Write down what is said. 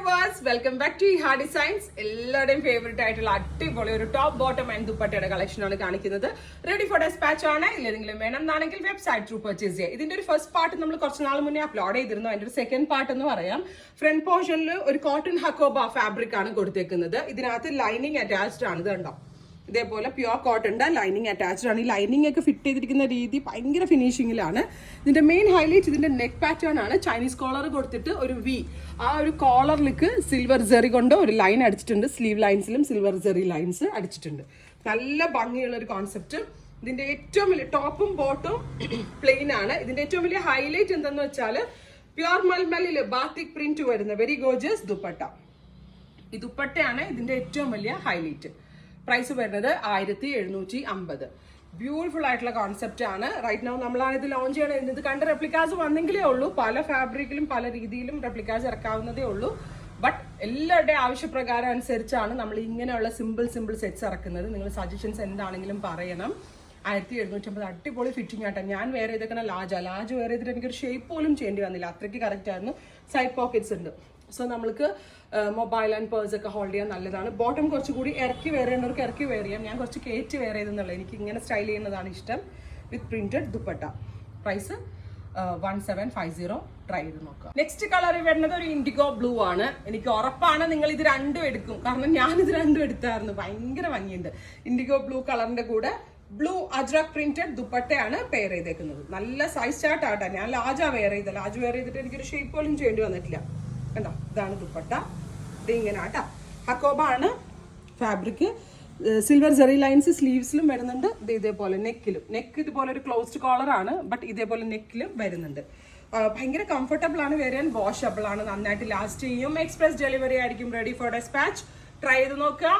viewers, welcome back to Iha Designs. എല്ലാവരുടെയും favourite ആയിട്ടുള്ള അടിപൊളി ഒരു ടോപ്പ് ബോട്ടം ആൻഡ് ദുപ്പട്ടയുടെ കളക്ഷൻ ആണ് കാണിക്കുന്നത്. റെഡി ഫോർ ഡെസ്പാച്ച് ആണ്. ഇല്ലെങ്കിലും വേണമെന്നാണെങ്കിൽ വെബ്സൈറ്റ് ത്രൂ പർച്ചേസ് ചെയ്യാം. ഇതിന്റെ ഒരു ഫസ്റ്റ് പാർട്ട് നമ്മൾ കുറച്ച് നാൾ മുന്നേ അപ്ലോഡ് ചെയ്തിരുന്നു. അതിന്റെ ഒരു സെക്കൻഡ് പാർട്ട് എന്ന് പറയാം. ഫ്രണ്ട് പോർഷനിൽ ഒരു കോട്ടൺ ഹക്കോബ ഫാബ്രിക് ആണ് കൊടുത്തേക്കുന്നത്. ഇതിനകത്ത് ലൈനിങ് അറ്റാച്ച്ഡ് ആണ്. ഇത് കണ്ടോ, ഇതേപോലെ പ്യുവർ കോട്ടന്റെ ലൈനിങ് അറ്റാച്ച്ഡ് ആണ്. ഈ ലൈനിങ് ഒക്കെ ഫിറ്റ് ചെയ്തിരിക്കുന്ന രീതി ഭയങ്കര ഫിനിഷിംഗിലാണ്. ഇതിന്റെ മെയിൻ ഹൈലൈറ്റ് ഇതിന്റെ നെക്ക് പാറ്റേൺ ആണ്. ചൈനീസ് കോളർ കൊടുത്തിട്ട് ഒരു വി, ആ ഒരു കോളറിലേക്ക് സിൽവർ ജെറി കൊണ്ട് ഒരു ലൈൻ അടിച്ചിട്ടുണ്ട്. സ്ലീവ് ലൈൻസിലും സിൽവർ ജെറി ലൈൻസ് അടിച്ചിട്ടുണ്ട്. നല്ല ഭംഗിയുള്ള ഒരു കോൺസെപ്റ്റ്. ഇതിന്റെ ഏറ്റവും വലിയ ടോപ്പും ബോട്ടും പ്ലെയിൻ ആണ്. ഇതിന്റെ ഏറ്റവും വലിയ ഹൈലൈറ്റ് എന്തെന്ന് വെച്ചാൽ പ്യുവർ മൽമലില് ബാത്തിക് പ്രിന്റ് വരുന്ന വെരി ഗോർജിയസ് ദുപ്പട്ട. ഈ ദുപ്പട്ടയാണ് ഇതിന്റെ ഏറ്റവും വലിയ ഹൈലൈറ്റ്. പ്രൈസ് വരുന്നത് 1750. ബ്യൂട്ടിഫുൾ ആയിട്ടുള്ള കോൺസെപ്റ്റ് ആണ്. റൈറ്റ് നൗ നമ്മളാണ് ഇത് ലോഞ്ച് ചെയ്യണത്. ഇത് കണ്ട റെപ്ലിക്കാസ് വന്നെങ്കിലേ ഉള്ളൂ. പല ഫാബ്രിക്കിലും പല രീതിയിലും റെപ്ലിക്കാസ് ഇറക്കാവുന്നതേ ഉള്ളൂ. ബട്ട് എല്ലാവരുടെയും ആവശ്യപ്രകാരം അനുസരിച്ചാണ് നമ്മൾ ഇങ്ങനെയുള്ള സിമ്പിൾ സെറ്റ്സ് ഇറക്കുന്നത്. നിങ്ങൾ സജഷൻസ് എന്താണെങ്കിലും പറയണം. 1750 അടിപൊളി ഫിറ്റിംഗ് ആട്ടെ. ഞാൻ വേറെ ചെയ്തേക്കുന്ന ലാജ് വേറെ ചെയ്തിട്ട് എനിക്കൊരു ഷേപ്പ് പോലും ചെയ്യേണ്ടി വന്നില്ല. അത്രയ്ക്ക് കറക്റ്റ് ആയിരുന്നു. സൈഡ് പോക്കറ്റ്സ് ഉണ്ട്. സോ നമുക്ക് മൊബൈൽ ആൻഡ് പേഴ്സ് ഒക്കെ ഹോൾഡ് ചെയ്യാൻ നല്ലതാണ്. ബോട്ടം കുറച്ചുകൂടി ഇറക്കി വെയർ ചെയ്യുന്നവർക്ക് ഇറക്കി വെയർ ചെയ്യാം. ഞാൻ കുറച്ച് കയറ്റി വെയർ ചെയ്തെന്നുള്ളത്. എനിക്ക് ഇങ്ങനെ സ്റ്റൈൽ ചെയ്യുന്നതാണ് ഇഷ്ടം. With printed dupatta. Price 1750. Try ചെയ്ത് നോക്കുക. നെക്സ്റ്റ് കളർ വരുന്നത് ഒരു ഇൻഡിഗോ ബ്ലൂ ആണ്. എനിക്ക് ഉറപ്പാണ് നിങ്ങൾ ഇത് രണ്ടും എടുക്കും. കാരണം ഞാൻ ഇത് രണ്ടും എടുത്തായിരുന്നു. ഭയങ്കര ഭംഗിയുണ്ട്. ഇൻഡിഗോ ബ്ലൂ കളറിന്റെ കൂടെ ബ്ലൂ അജ്രക് പ്രിന്റഡ് ദുപ്പട്ടയാണ് പെയർ ചെയ്തേക്കുന്നത്. നല്ല സൈസ് ചാർട്ട് ആട്ടെ. ഞാൻ ലാജ് വെയർ ചെയ്തിട്ട് എനിക്കൊരു ഷേപ്പ് പോലും ചെയ്യേണ്ടി വന്നിട്ടില്ല. കണ്ടോ, ഇതാണ് ദുപ്പട്ട. ഇത് ഇങ്ങനെ ആട്ടാ. ഹക്കോബ ആണ് ഫാബ്രിക്. സിൽവർ ജെറി ലൈൻസ് സ്ലീവ്സിലും വരുന്നുണ്ട്. ഇതേപോലെ നെക്ക് ഇതുപോലെ ഒരു ക്ലോസ്ഡ് കോളർ ആണ്. ബട്ട് ഇതേപോലെ നെക്കിലും വരുന്നുണ്ട്. ഭയങ്കര കംഫർട്ടബിൾ ആണ്. വെരിയാൻ വാഷബിൾ ആണ്. നന്നായിട്ട് ലാസ്റ്റ് ചെയ്യും. എക്സ്പ്രസ് ഡെലിവറി ആയിരിക്കും. Ready for dispatch. ട്രൈ ചെയ്ത് നോക്കുക.